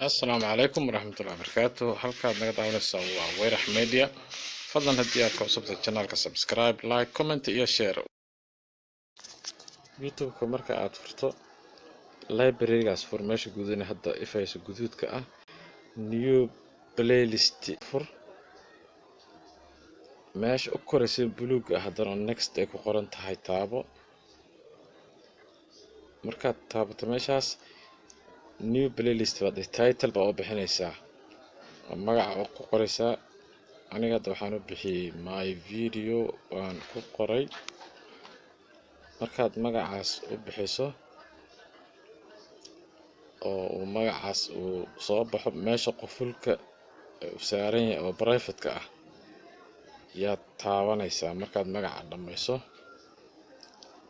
السلام عليكم ورحمة الله وبركاته. halkaad naga daawanaysaa waa Weyrax Media. fadlan haddii aad ka cusubtahay channelka subscribe, like, comment iyo share. youtube-ka marka aad furto library-gaas fur meesha guudana hadda ifayso guduudka ah new playlist fur meesha u koraysa buluuga ah haddana next ay ku qoran tahay taabo. markaad taabato meeshaas new playlist baad title baa u bixinaysaa magaca oo ku qoraysaa. aniga hadda waxaan u bixiyey my video waan ku qoray. markaad magacaas u bixiso oo uu magacaas uu soo baxo meesha qufulka saaran yahay oo private-ka ah yaad taabanaysaa. markaad magaca dhammayso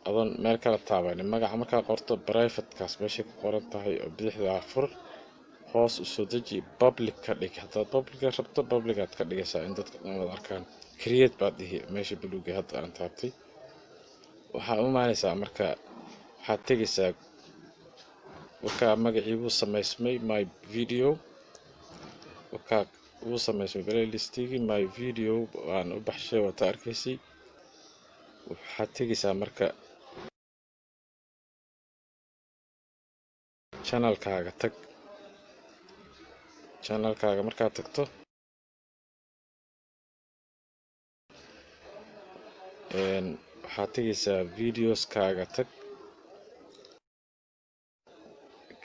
adoon meel kala taabanin magaca markaad qorto private-kaas meeshay ku qoran tahay oo bidixda fur hoos u soo deji public ka dhig. haddaad public rabto public aad ka dhigaysaa in dadka dhan wada arkaan. create baad dhihi meesha buluuga hadda aan taabtay. waxaa u imaanaysaa marka waxaad tegaysaa wakaa magacii wuu samaysmay my video wakaa wuu samaysmay playlistigii my video waan u baxshay waata arkaysay. waxaad tegaysaa marka channelkaaga tag. channelkaaga markaad tagto waxaad tegaysaa videoskaaga tag.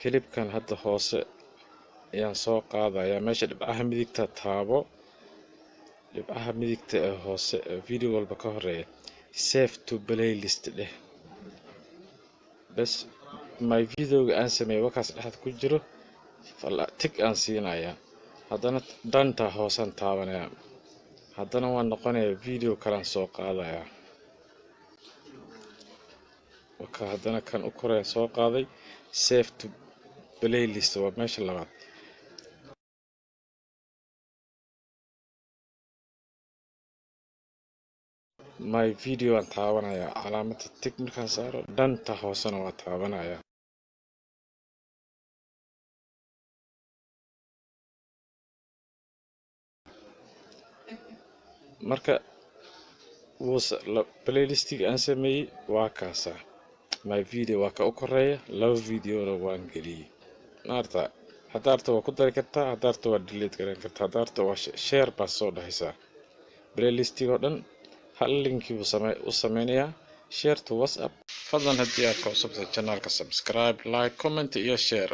clipkan hadda hoose ayaan soo qaadayaa meesha dhibcaha midigta taabo. dhibcaha midigta ee hoose video walba ka horeeya save to playlist dheh bas. my videoga aan sameeyay wakaas dhexda ku jiro tig aan siinayaa. haddana danta hoosaan taabanayaa. haddana waan noqonayaa video kalaan soo qaadayaa. wakaa haddana kan u koraya soo qaaday save to playlist waa meesha labaad. my video aan taabanayaa calaamada tig markaan saaro danta hoosena waa taabanayaa. marka playlistiga aan sameeyey waa kaasa my video waa ka u koreeya laba videona waan geliyey. maarta haddaarta waa ku dari kartaa haddaarta waa delete garan kartaa haddaarta waa share baa soo dhahaysaa. playlistiga oo dhan hal linkii buu u sameynayaa share to whatsapp. fadlan haddii aad ka cusubtahay channelka subscribe, like, comment iyo share.